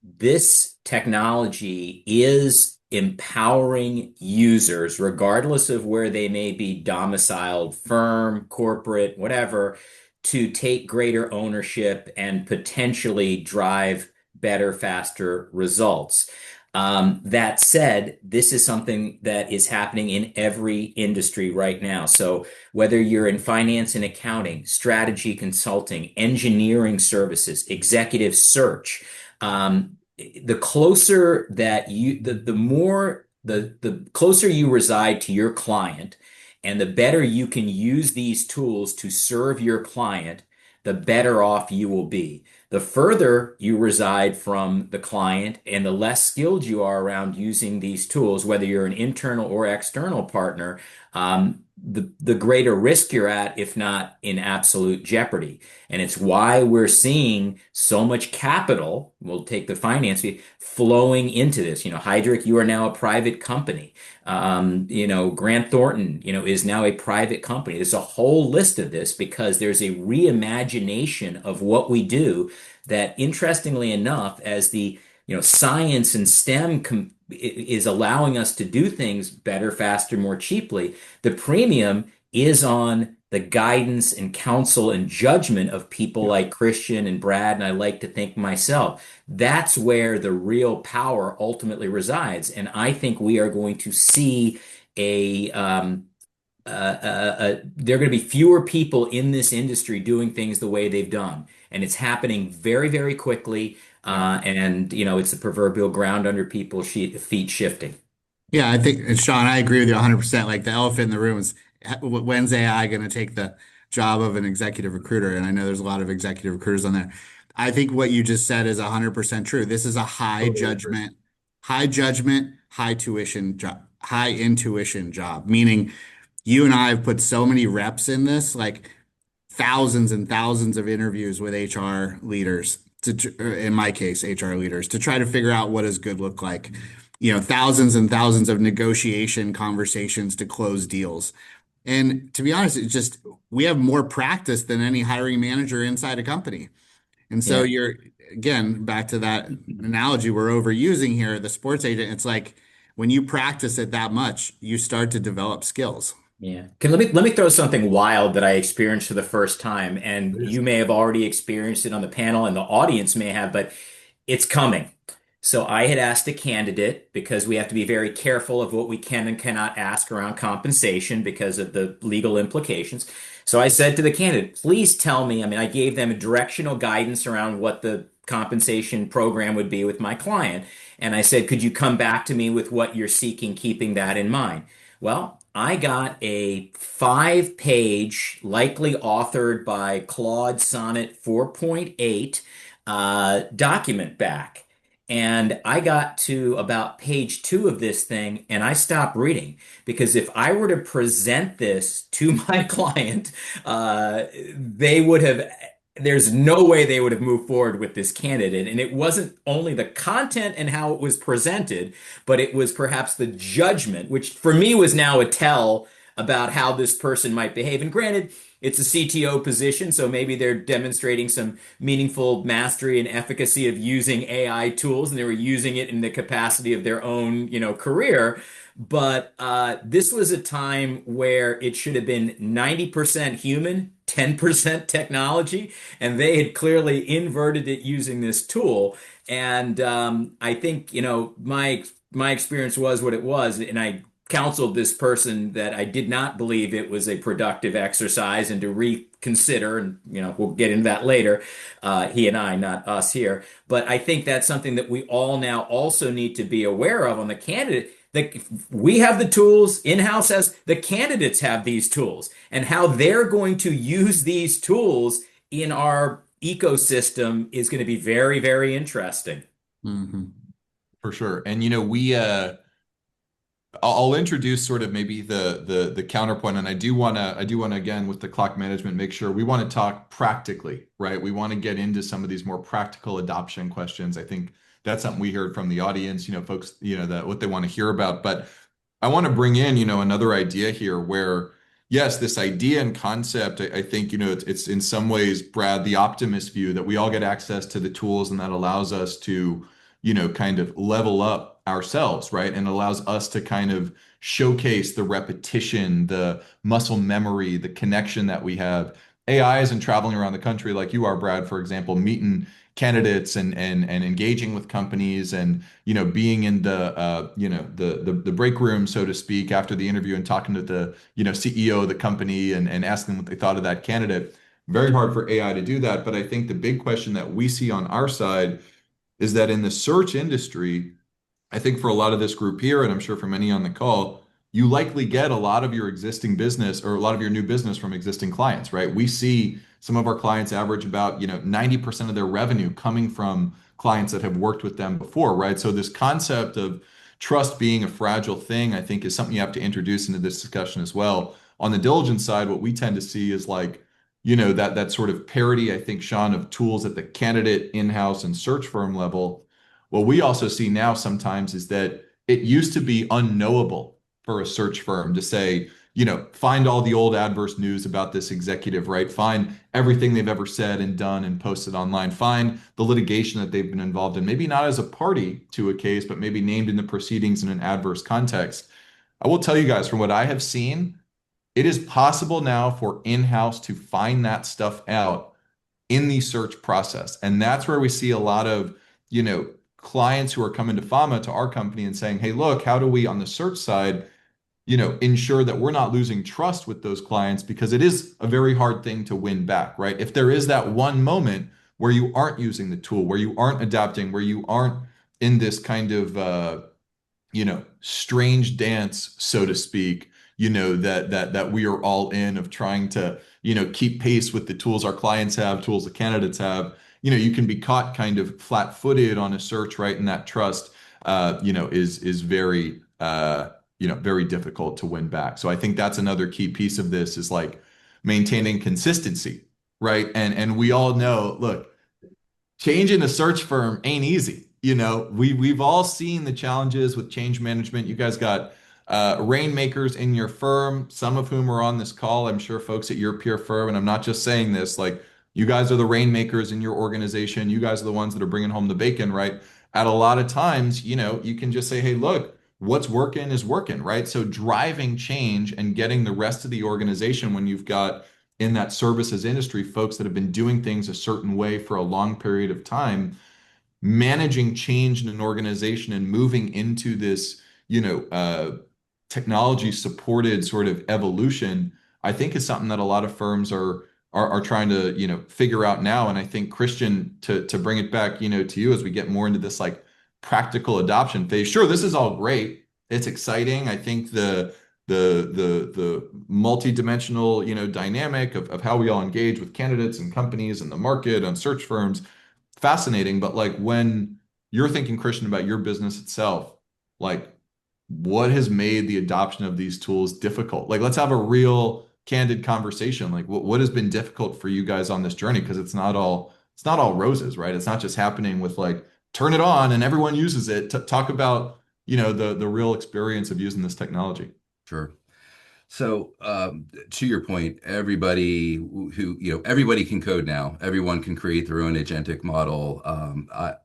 S2: this technology is empowering users, regardless of where they may be domiciled, firm, corporate, whatever, to take greater ownership and potentially drive better, faster results. That said, this is something that is happening in every industry right now. So whether you're in finance and accounting, strategy consulting, engineering services, executive search, the closer that the more, the closer you reside to your client and the better you can use these tools to serve your client, the better off you will be. The further you reside from the client and the less skilled you are around using these tools, whether you're an internal or external partner, the greater risk you're at, if not in absolute jeopardy. And it's why we're seeing so much capital, we'll take the finance fee, flowing into this. Heidrick, you are now a private company. Grant Thornton, is now a private company. There's a whole list of this because there's a reimagination of what we do that, interestingly enough, as the science and STEM is allowing us to do things better, faster, more cheaply, the premium is on the guidance and counsel and judgment of people
S4: Yeah.
S2: like Christian and Brad, and I like to think myself. That's where the real power ultimately resides. And I think we are going to see there are going to be fewer people in this industry doing things the way they've done. And it's happening very, very quickly.
S4: Yeah.
S2: And it's the proverbial ground under people's feet shifting.
S4: Yeah, I think, and Sean, I agree with you 100%. Like the elephant in the room is when's AI going to take the job of an executive recruiter? And I know there's a lot of executive recruiters on there. I think what you just said is 100% true. This is a
S1: Totally agree.
S4: high judgment, high tuition job, high intuition job, meaning you and I have put so many reps in this, like thousands and thousands of interviews with HR leaders in my case, HR leaders to try to figure out what does good look like. Thousands and thousands of negotiation conversations to close deals. And to be honest, it's just we have more practice than any hiring manager inside a company. And so
S2: Yeah.
S4: you're again back to that analogy we're overusing here, the sports agent. It's like when you practice it that much, you start to develop skills.
S2: Yeah. Let me throw something wild that I experienced for the first time, and
S1: Please.
S2: you may have already experienced it on the panel, and the audience may have, but it's coming. So I had asked a candidate because we have to be very careful of what we can and cannot ask around compensation because of the legal implications. So I said to the candidate, please tell me, I mean, I gave them a directional guidance around what the compensation program would be with my client. And I said, could you come back to me with what you're seeking, keeping that in mind? Well, I got a 5-page, likely authored by Claude Sonnet 4.8 document back. And I got to about page 2 of this thing and I stopped reading because if I were to present this to my client, they would have, there's no way they would have moved forward with this candidate. And it wasn't only the content and how it was presented, but it was perhaps the judgment, which for me was now a tell about how this person might behave. And granted, it's a CTO position, so maybe they're demonstrating some meaningful mastery and efficacy of using AI tools, and they were using it in the capacity of their own, career. But this was a time where it should have been 90% human, 10% technology, and they had clearly inverted it using this tool. And I think, my experience was what it was, and I counseled this person that I did not believe it was a productive exercise and to reconsider. And, we'll get into that later. He and I, not us here. But I think that's something that we all now also need to be aware of on the candidate. That we have the tools in-house as the candidates have these tools and how they're going to use these tools in our ecosystem is going to be very, very interesting.
S4: Mhm.
S1: For sure. And I'll introduce sort of maybe the counterpoint, and I do wanna again with the clock management make sure we want to talk practically, right? We want to get into some of these more practical adoption questions. I think that's something we heard from the audience, folks, that what they want to hear about. But I want to bring in, another idea here where, yes, this idea and concept, I think, it's in some ways, Brad, the optimist view that we all get access to the tools and that allows us to, kind of level up ourselves, right? And allows us to kind of showcase the repetition, the muscle memory, the connection that we have. AI isn't traveling around the country like you are, Brad, for example, meeting candidates and engaging with companies and being in the break room, so to speak, after the interview and talking to the CEO of the company and asking what they thought of that candidate. Very hard for AI to do that, but I think the big question that we see on our side is that in the search industry, I think for a lot of this group here, and I'm sure for many on the call, you likely get a lot of your existing business or a lot of your new business from existing clients, right? We see some of our clients average about, 90% of their revenue coming from clients that have worked with them before, right? So this concept of trust being a fragile thing, I think is something you have to introduce into this discussion as well. On the diligence side, what we tend to see is like, that sort of parity, I think, Sean, of tools at the candidate in-house and search firm level. What we also see now sometimes is that it used to be unknowable for a search firm to say, find all the old adverse news about this executive, right? Find everything they've ever said and done and posted online. Find the litigation that they've been involved in, maybe not as a party to a case, but maybe named in the proceedings in an adverse context. I will tell you guys, from what I have seen, it is possible now for in-house to find that stuff out in the search process. And that's where we see a lot of, clients who are coming to Fama to our company and saying, hey, look, how do we on the search side, ensure that we're not losing trust with those clients because it is a very hard thing to win back, right? If there is that one moment where you aren't using the tool, where you aren't adapting, where you aren't in this kind of strange dance, so to speak, that we are all in of trying to, keep pace with the tools our clients have, tools the candidates have. You can be caught kind of flat-footed on a search, right? And that trust, is very, very difficult to win back. So I think that's another key piece of this is like maintaining consistency, right? And we all know, look, changing a search firm ain't easy. We've all seen the challenges with change management. You guys got rainmakers in your firm, some of whom are on this call. I'm sure folks at your peer firm, and I'm not just saying this, like you guys are the rainmakers in your organization. You guys are the ones that are bringing home the bacon, right? At a lot of times, you can just say, hey, look, what's working is working, right? So driving change and getting the rest of the organization when you've got in that services industry, folks that have been doing things a certain way for a long period of time, managing change in an organization and moving into this, technology supported sort of evolution, I think is something that a lot of firms are trying to, figure out now. And I think Christian, to bring it back, to you as we get more into this like practical adoption phase. Sure, this is all great. It's exciting. I think the multi-dimensional dynamic of how we all engage with candidates and companies and the market and search firms fascinating. But like when you're thinking, Christian, about your business itself, like what has made the adoption of these tools difficult? Like, let's have a real candid conversation. Like, what has been difficult for you guys on this journey? Because it's not all roses, right? It's not just happening with like turn it on and everyone uses it. Talk about, the real experience of using this technology.
S3: Sure. So, to your point, everybody everybody can code now. Everyone can create their own agentic model.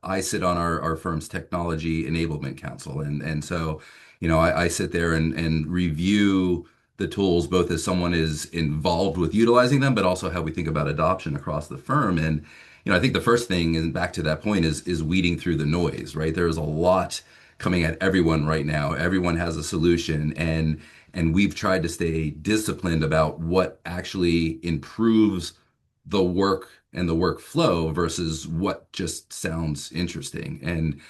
S3: I sit on our firm's technology enablement council, and so, I sit there and review the tools both as someone is involved with utilizing them, but also how we think about adoption across the firm. And, I think the first thing, and back to that point, is weeding through the noise, right? There's a lot coming at everyone right now. Everyone has a solution, and we've tried to stay disciplined about what actually improves the work and the workflow versus what just sounds interesting. And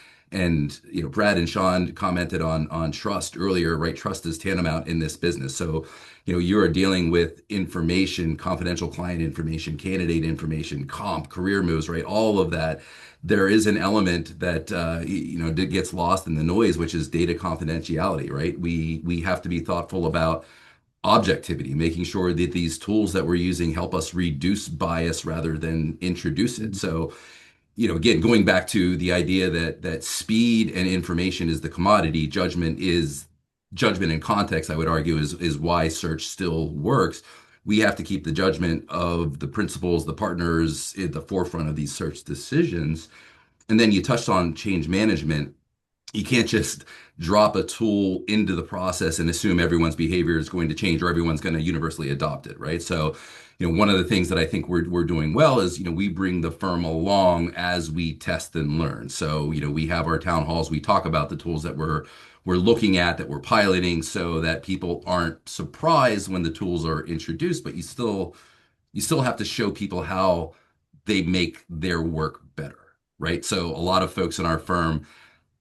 S3: Brad and Sean commented on trust earlier, right? Trust is tantamount in this business. So, you are dealing with information, confidential client information, candidate information, comp, career moves, right? All of that. There is an element that gets lost in the noise, which is data confidentiality, right? We have to be thoughtful about objectivity, making sure that these tools that we're using help us reduce bias rather than introduce it. So, again, going back to the idea that speed and information is the commodity, judgment and context, I would argue, is why search still works. We have to keep the judgment of the principals, the partners at the forefront of these search decisions. And then you touched on change management. You can't just drop a tool into the process and assume everyone's behavior is going to change or everyone's going to universally adopt it, right? So, one of the things that I think we're doing well is, we bring the firm along as we test and learn. So, we have our town halls, we talk about the tools that we're looking at, that we're piloting, so that people aren't surprised when the tools are introduced, but you still have to show people how they make their work better, right? So a lot of folks in our firm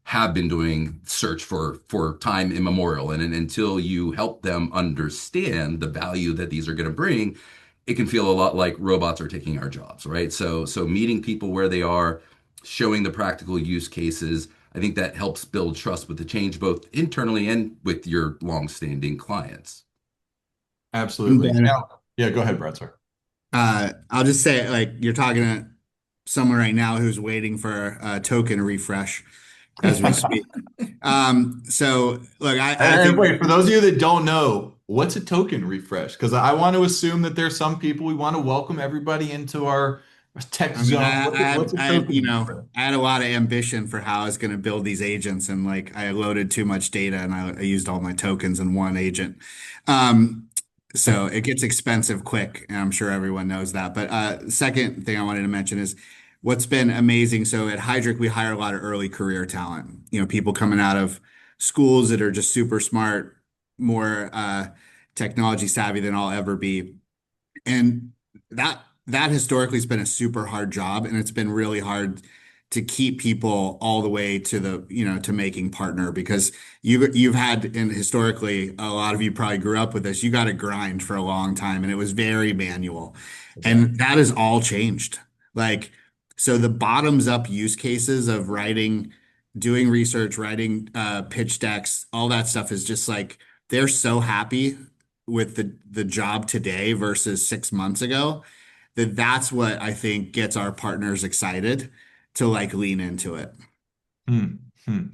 S3: have been doing search for time immemorial, and until you help them understand the value that these are going to bring, it can feel a lot like robots are taking our jobs, right? So meeting people where they are, showing the practical use cases, I think that helps build trust with the change, both internally and with your long-standing clients.
S1: Absolutely. Now, yeah, go ahead, Brad. Sorry.
S4: I'll just say, like, you're talking to someone right now who's waiting for a token refresh as we speak. So look, I
S1: Hey,
S4: think
S1: wait, for those of you that don't know, what's a token refresh? Because I want to assume that there's some people we want to welcome everybody into our tech
S4: I mean,
S1: zone. What's a token refresh?
S4: I had a lot of ambition for how I was going to build these agents, and like I loaded too much data, and I used all my tokens in one agent. Um, so it gets expensive quick, and I'm sure everyone knows that. But second thing I wanted to mention is what's been amazing. So at Heidrick, we hire a lot of early career talent. People coming out of schools that are just super smart, more technology savvy than I'll ever be. And that historically has been a super hard job, and it's been really hard to keep people all the way to to making partner, because you've had, and historically a lot of you probably grew up with this, you got to grind for a long time, and it was very manual.
S1: Exactly.
S4: And that has all changed. Like, so the bottoms up use cases of writing, doing research, writing pitch decks, all that stuff is just like they're so happy with the job today versus 6 months ago, that's what I think gets our partners excited to like lean into it.
S1: Hmm. Hmm.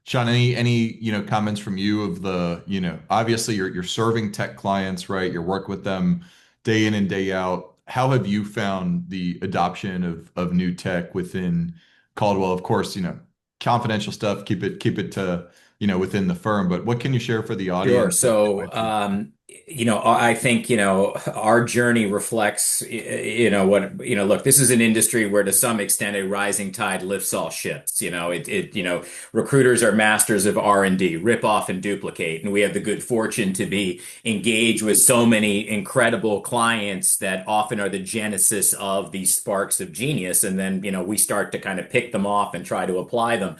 S1: Sean, any comments from you of the, obviously you're serving tech clients, right? You're working with them day in and day out. How have you found the adoption of new tech within Caldwell? Of course, confidential stuff, keep it to, within the firm, but what can you share for the
S2: Sure.
S1: audience that
S2: So,
S1: might be?
S2: I think, our journey reflects, look, this is an industry where to some extent a rising tide lifts all ships. Recruiters are masters of R&D, rip off and duplicate. And we have the good fortune to be engaged with so many incredible clients that often are the genesis of these sparks of genius. And then, we start to kind of pick them off and try to apply them.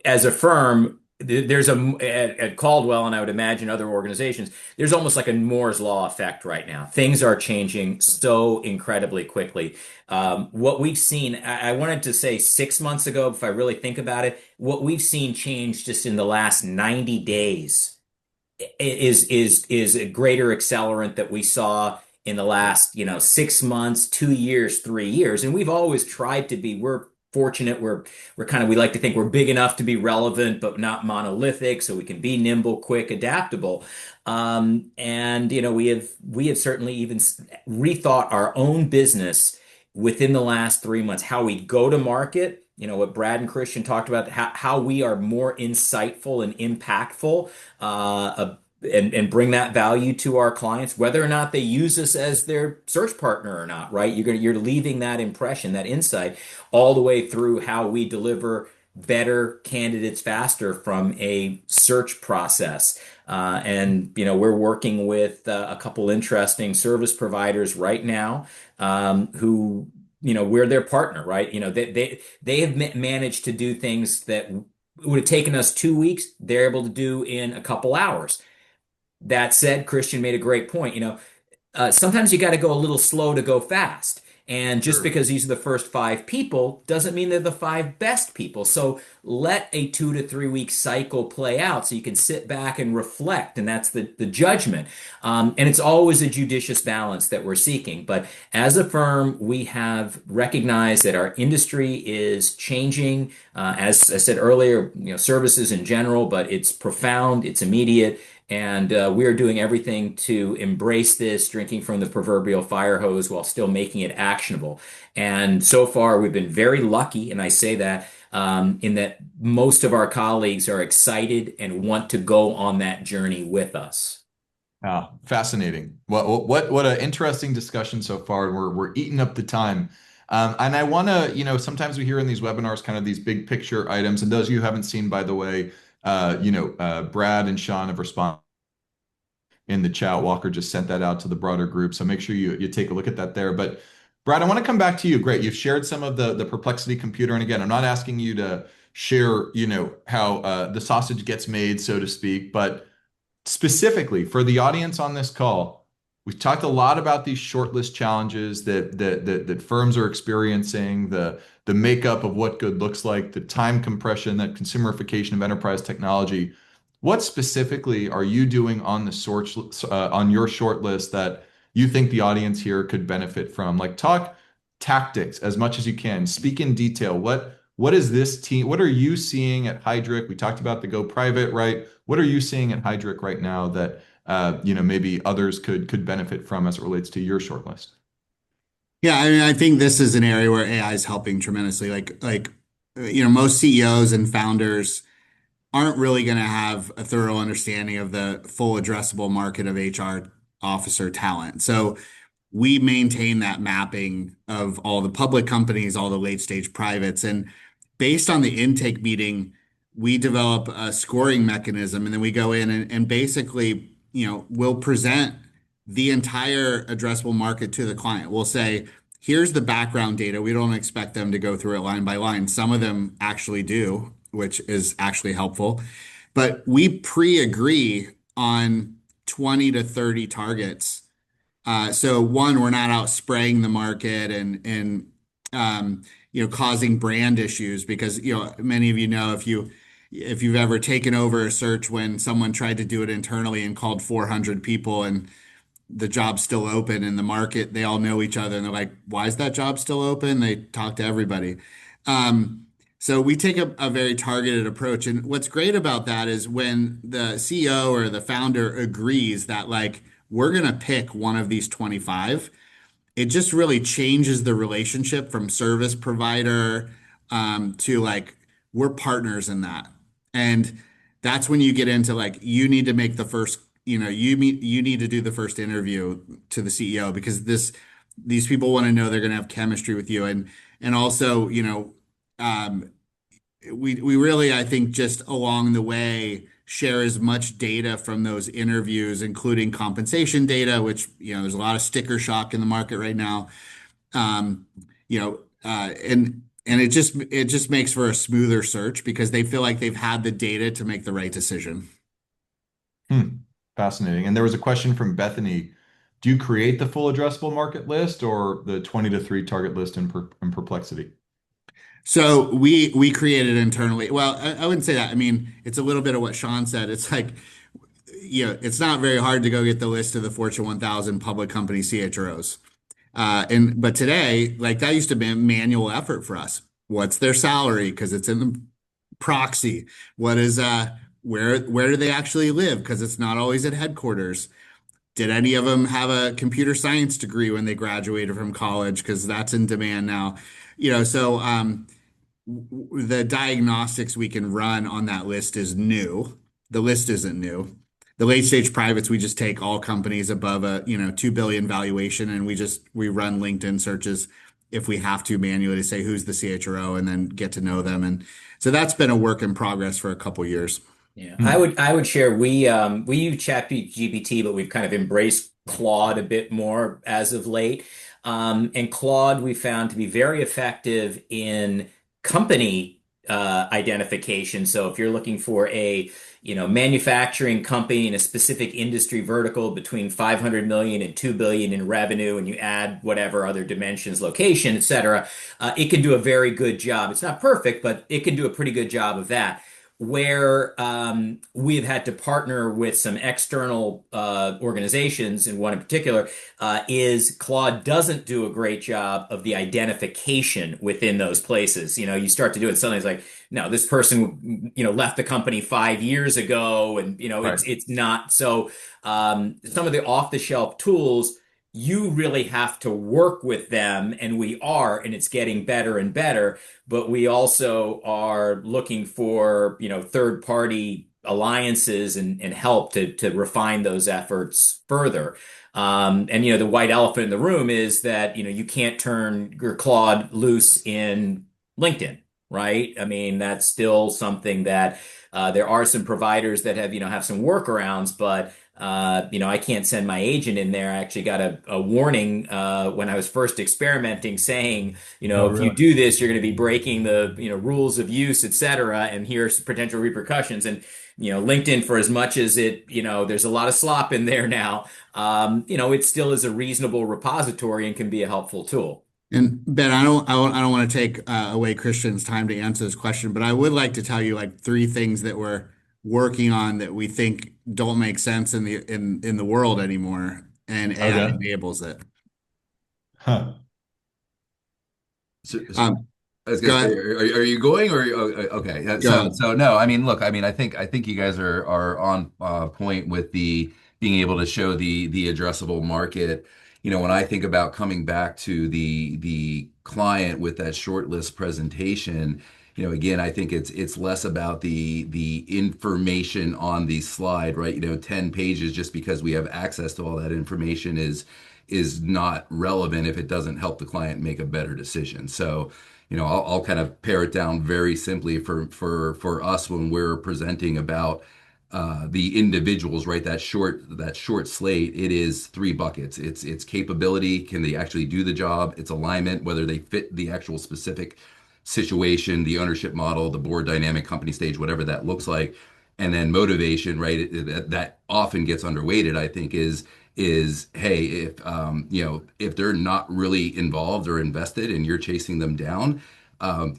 S2: As a firm, there's at Caldwell, and I would imagine other organizations, there's almost like a Moore's Law effect right now. Things are changing so incredibly quickly. What we've seen, I wanted to say 6 months ago, if I really think about it, what we've seen change just in the last 90 days is a greater accelerant that we saw in the last, 6 months, 2 years, 3 years. And we've always tried to be, we're fortunate, we're kind of, we like to think we're big enough to be relevant, but not monolithic, so we can be nimble, quick, adaptable. And we have certainly even rethought our own business within the last 3 months, how we go to market. What Brad and Christian talked about, how we are more insightful and impactful, and bring that value to our clients, whether or not they use us as their search partner or not, right? You're leaving that impression, that insight, all the way through how we deliver better candidates faster from a search process. We're working with a couple interesting service providers right now, who, we're their partner, right? They have managed to do things that would have taken us 2 weeks. They're able to do in a couple hours. That said, Christian made a great point. Sometimes you got to go a little slow to go fast. And just
S1: Sure.
S2: because these are the first 5 people doesn't mean they're the 5 best people. So let a 2 to 3 week cycle play out so you can sit back and reflect. And that's the judgment. And it's always a judicious balance that we're seeking. But as a firm, we have recognized that our industry is changing. As I said earlier, services in general, but it's profound, it's immediate. And we are doing everything to embrace this, drinking from the proverbial fire hose while still making it actionable. And so far, we've been very lucky, and I say that in that most of our colleagues are excited and want to go on that journey with us.
S1: Fascinating. What an interesting discussion so far. We're eating up the time. And I want to, sometimes we hear in these webinars kind of these big picture items. And those of you who haven't seen, by the way, Brad and Sean have responded in the chat. Walker just sent that out to the broader group. So make sure you take a look at that there. But Brad, I want to come back to you. Great. You've shared some of the perplexity computer. And again, I'm not asking you to share, how the sausage gets made, so to speak, but specifically for the audience on this call, we've talked a lot about these shortlist challenges that firms are experiencing, the makeup of what good looks like, the time compression, that consumerification of enterprise technology. What specifically are you doing on the on your shortlist that you think the audience here could benefit from? Like, talk tactics as much as you can. Speak in detail. What is this team? What are you seeing at Heidrick? We talked about the go private, right? What are you seeing at Heidrick right now that maybe others could benefit from as it relates to your shortlist?
S4: Yeah, I mean, I think this is an area where AI is helping tremendously. Most CEOs and founders aren't really going to have a thorough understanding of the full addressable market of HR officer talent. So we maintain that mapping of all the public companies, all the late stage privates. And based on the intake meeting, we develop a scoring mechanism and then we go in and basically, we'll present the entire addressable market to the client. We'll say, here's the background data. We don't expect them to go through it line by line. Some of them actually do, which is actually helpful. But we pre-agree on 20 to 30 targets. So one, we're not out spraying the market and causing brand issues because many of if you've ever taken over a search when someone tried to do it internally and called 400 people and the job's still open in the market, they all know each other and they're like, why is that job still open? They talk to everybody. So we take a very targeted approach. And what's great about that is when the CEO or the founder agrees that like, we're going to pick one of these 25, it just really changes the relationship from service provider to like, we're partners in that. And that's when you get into like, you need to make the first, you need to do the first interview to the CEO because these people want to know they're going to have chemistry with you. And also, we really, I think, just along the way, share as much data from those interviews, including compensation data, which, there's a lot of sticker shock in the market right now. And And it just makes for a smoother search because they feel like they've had the data to make the right decision.
S1: Hmm. Fascinating. And there was a question from Bethany. Do you create the full addressable market list or the 20 to 3 target list in Perplexity?
S4: So we created internally. Well, I wouldn't say that. I mean, it's a little bit of what Sean said. It's like, it's not very hard to go get the list of the Fortune 1000 public company CHROs. But today, like that used to be a manual effort for us. What's their salary? Because it's in the proxy. What is where do they actually live? Because it's not always at headquarters. Did any of them have a computer science degree when they graduated from college? Because that's in demand now. The diagnostics we can run on that list is new. The list isn't new. The late stage privates, we just take all companies above a 2 billion valuation and we run LinkedIn searches if we have to manually to say who's the CHRO and then get to know them. And so that's been a work in progress for a couple years.
S2: Yeah, I
S1: Hmm.
S2: would I would share we use ChatGPT, but we've kind of embraced Claude a bit more as of late. And Claude we found to be very effective in company identification. So if you're looking for a manufacturing company in a specific industry vertical between 500 million and 2 billion in revenue, and you add whatever other dimensions, location, etc., it can do a very good job. It's not perfect, but it can do a pretty good job of that where we've had to partner with some external organizations, and one in particular, is Claude doesn't do a great job of the identification within those places. You start to do it, suddenly it's like, no, this person, left the company 5 years ago, and
S1: Right.
S2: it's not. So some of the off-the-shelf tools. You really have to work with them, and we are, and it's getting better and better, but we also are looking for, third party alliances and help to refine those efforts further. And the white elephant in the room is that, you can't turn your Claude loose in LinkedIn, right? I mean, that's still something that there are some providers that have some workarounds, but I can't send my agent in there. I actually got a warning when I was first experimenting saying,
S1: Oh,
S2: if you
S1: really?
S2: do this, you're going to be breaking the, rules of use, et cetera, and here's potential repercussions. And, LinkedIn, for as much as it, there's a lot of slop in there now, it still is a reasonable repository and can be a helpful tool.
S4: And Ben, I don't want to take away Christian's time to answer this question, but I would like to tell you like three things that we're working on that we think don't make sense in the world anymore, and AI
S1: Okay.
S4: enables it.
S1: Huh.
S3: So,
S4: Um,
S3: I was gonna
S4: Go
S3: say,
S4: ahead.
S3: are you going or okay? Yeah,
S4: Go
S3: So
S4: ahead.
S3: so no, I mean, look, I mean, I think you guys are on point with the being able to show the addressable market. When I think about coming back to the client with that shortlist presentation, again, I think it's less about the information on the slide, right? 10 pages just because we have access to all that information is not relevant if it doesn't help the client make a better decision. So I'll kind of pare it down very simply for us when we're presenting about the individuals, right? That short slate. It is three buckets. It's capability. Can they actually do the job? It's alignment, whether they fit the actual specific situation, the ownership model, the board dynamic, company stage, whatever that looks like, and then motivation, right? That often gets underweighted. I think is hey, if they're not really involved or invested and you're chasing them down,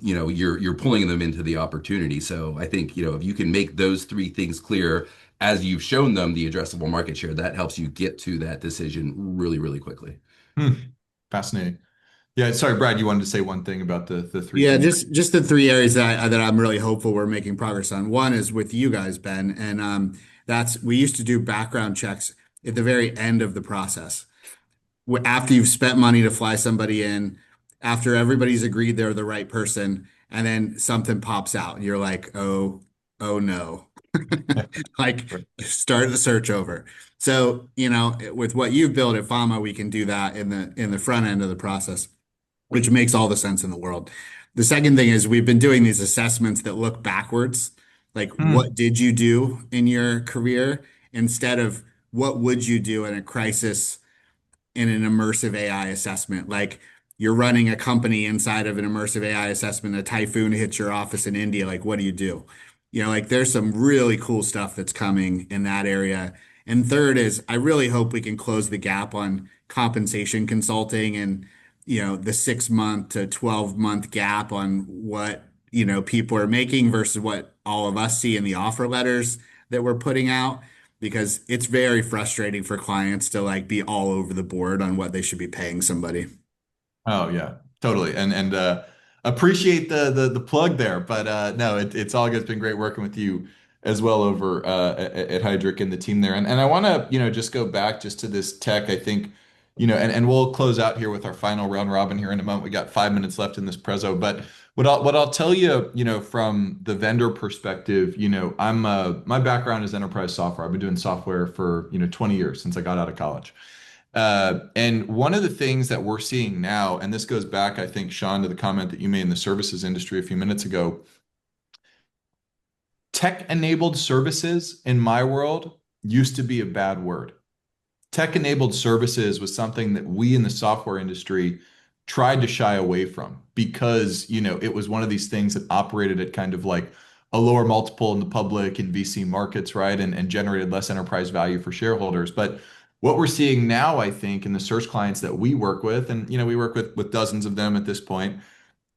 S3: you're pulling them into the opportunity. So I think if you can make those three things clear as you've shown them the addressable market share, that helps you get to that decision really, really quickly.
S1: Hmm. Fascinating. Yeah, sorry, Brad, you wanted to say one thing about the three
S4: Yeah,
S1: things.
S4: just the three areas that I'm really hopeful we're making progress on. One is with you guys, Ben, and that's we used to do background checks at the very end of the process. After you've spent money to fly somebody in, after everybody's agreed they're the right person, and then something pops out, and you're like, oh no. Like start the search over. So, with what you've built at Fama, we can do that in the front end of the process, which makes all the sense in the world. The second thing is we've been doing these assessments that look backwards, like
S1: Hmm.
S4: what did you do in your career instead of what would you do in a crisis in an immersive AI assessment. Like you're running a company inside of an immersive AI assessment, a typhoon hits your office in India, like what do you do? Like there's some really cool stuff that's coming in that area. And third is I really hope we can close the gap on compensation consulting and, the 6 month to 12-month gap on what, people are making versus what all of us see in the offer letters that we're putting out, because it's very frustrating for clients to like be all over the board on what they should be paying somebody.
S1: Oh yeah, totally. And appreciate the plug there. But no, it's all good. It's been great working with you as well over at Hydric and the team there. And I want to, just go back just to this tech. I think, and we'll close out here with our final round robin here in a moment. We got 5 minutes left in this prezzo. But what I'll tell you, from the vendor perspective, I'm my background is enterprise software. I've been doing software for, 20 years since I got out of college. And one of the things that we're seeing now, and this goes back, I think, Sean, to the comment that you made in the services industry a few minutes ago, tech-enabled services in my world used to be a bad word. Tech-enabled services was something that we in the software industry tried to shy away from because, it was one of these things that operated at kind of like a lower multiple in the public and VC markets, right? And generated less enterprise value for shareholders. But what we're seeing now, I think, in the search clients that we work with, and we work with dozens of them at this point,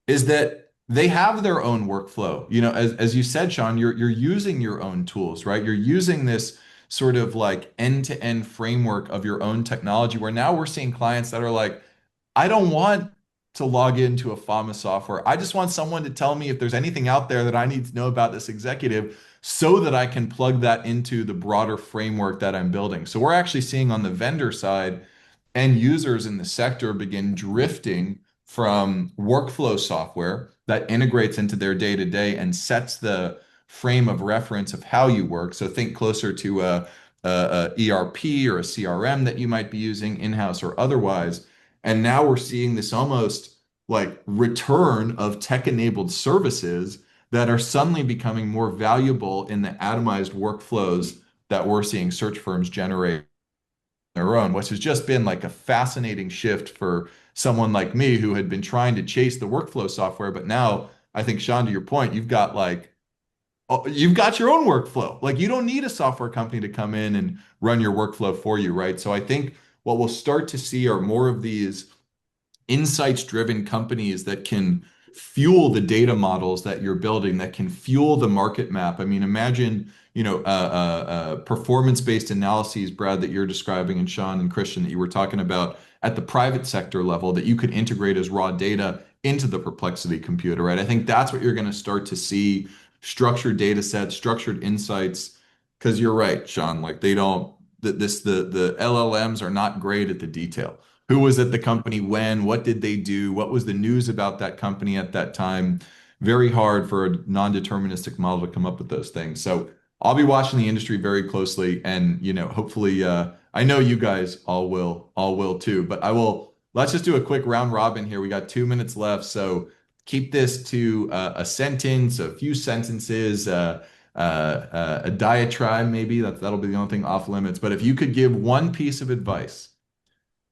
S1: is that they have their own workflow. As you said, Sean, you're using your own tools, right? You're using this sort of like end-to-end framework of your own technology, where now we're seeing clients that are like, I don't want to log into a Fama software. I just want someone to tell me if there's anything out there that I need to know about this executive so that I can plug that into the broader framework that I'm building. So we're actually seeing on the vendor side, end users in the sector begin drifting from workflow software that integrates into their day-to-day and sets the frame of reference of how you work. So think closer to a ERP or a CRM that you might be using in-house or otherwise. And now we're seeing this almost like return of tech-enabled services that are suddenly becoming more valuable in the atomized workflows that we're seeing search firms generate their own, which has just been like a fascinating shift for someone like me who had been trying to chase the workflow software. But now I think, Sean, to your point, you've got your own workflow. Like you don't need a software company to come in and run your workflow for you, right? So I think what we'll start to see are more of these insights driven companies that can fuel the data models that you're building, that can fuel the market map. I mean, imagine, performance based analyses, Brad, that you're describing, and Sean and Christian, that you were talking about at the private sector level that you could integrate as raw data into the Perplexity computer, right? I think that's what you're going to start to see, structured data sets, structured insights, because you're right, Sean, like they don't, the LLMs are not great at the detail. Who was at the company when? What did they do? What was the news about that company at that time? Very hard for a non-deterministic model to come up with those things. So I'll be watching the industry very closely, and hopefully, I know you guys all will too. But I will. Let's just do a quick round robin here. We got 2 minutes left, so keep this to a sentence, a few sentences, a diatribe maybe. That'll be the only thing off limits. But if you could give one piece of advice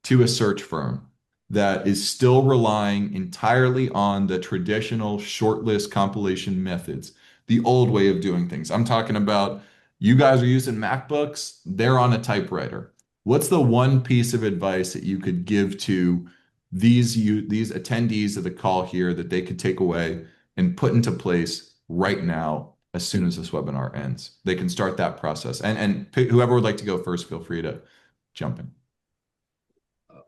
S1: to a search firm that is still relying entirely on the traditional shortlist compilation methods, the old way of doing things. I'm talking about you guys are using MacBooks, they're on a typewriter. What's the one piece of advice that you could give to these attendees of the call here that they could take away and put into place right now as soon as this webinar ends? They can start that process. And whoever would like to go first, feel free to jump in.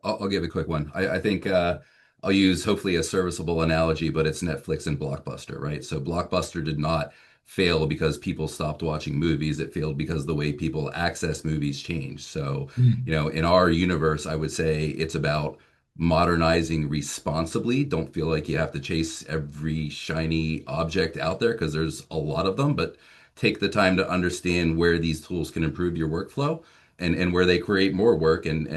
S3: I'll give a quick one. I think I'll use hopefully a serviceable analogy, but it's Netflix and Blockbuster, right? So Blockbuster did not fail because people stopped watching movies. It failed because the way people access movies changed. So, in our universe, I would say it's about modernizing responsibly. Don't feel like you have to chase every shiny object out there because there's a lot of them, but take the time to understand where these tools can improve your workflow and where they create more work and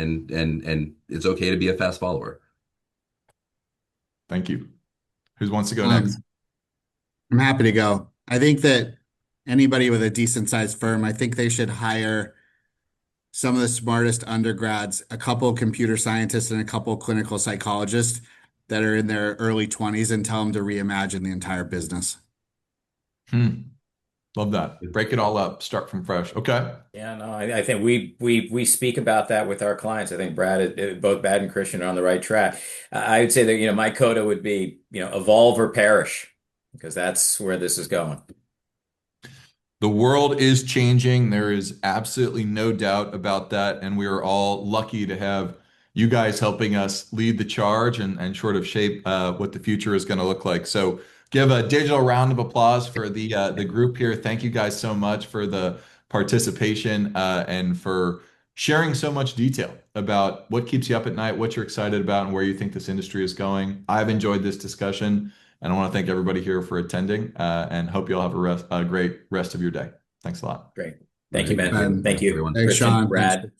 S3: it's okay to be a fast follower.
S1: Thank you. Who wants to go
S4: Um,
S1: next?
S4: I'm happy to go. I think that anybody with a decent sized firm, I think they should hire some of the smartest undergrads, a couple computer scientists and a couple clinical psychologists, that are in their early 20s and tell them to reimagine the entire business.
S1: Love that. Break it all up. Start from fresh. Okay.
S2: Yeah, no, I think we speak about that with our clients. I think both Brad and Christian are on the right track. I would say that, my coda would be, evolve or perish, because that's where this is going.
S1: The world is changing. There is absolutely no doubt about that. And we are all lucky to have you guys helping us lead the charge and sort of shape what the future is going to look like. So give a digital round of applause for the group here. Thank you guys so much for the participation and for sharing so much detail about what keeps you up at night, what you're excited about, and where you think this industry is going. I've enjoyed this discussion. And I want to thank everybody here for attending and hope you all have a great rest of your day. Thanks a lot.
S2: Great. Thank you,
S3: Right.
S2: Ben. Thank
S3: Thanks,
S2: you,
S3: everyone.
S4: Thanks,
S2: Christian,
S4: Sean. Thanks.
S2: Brad.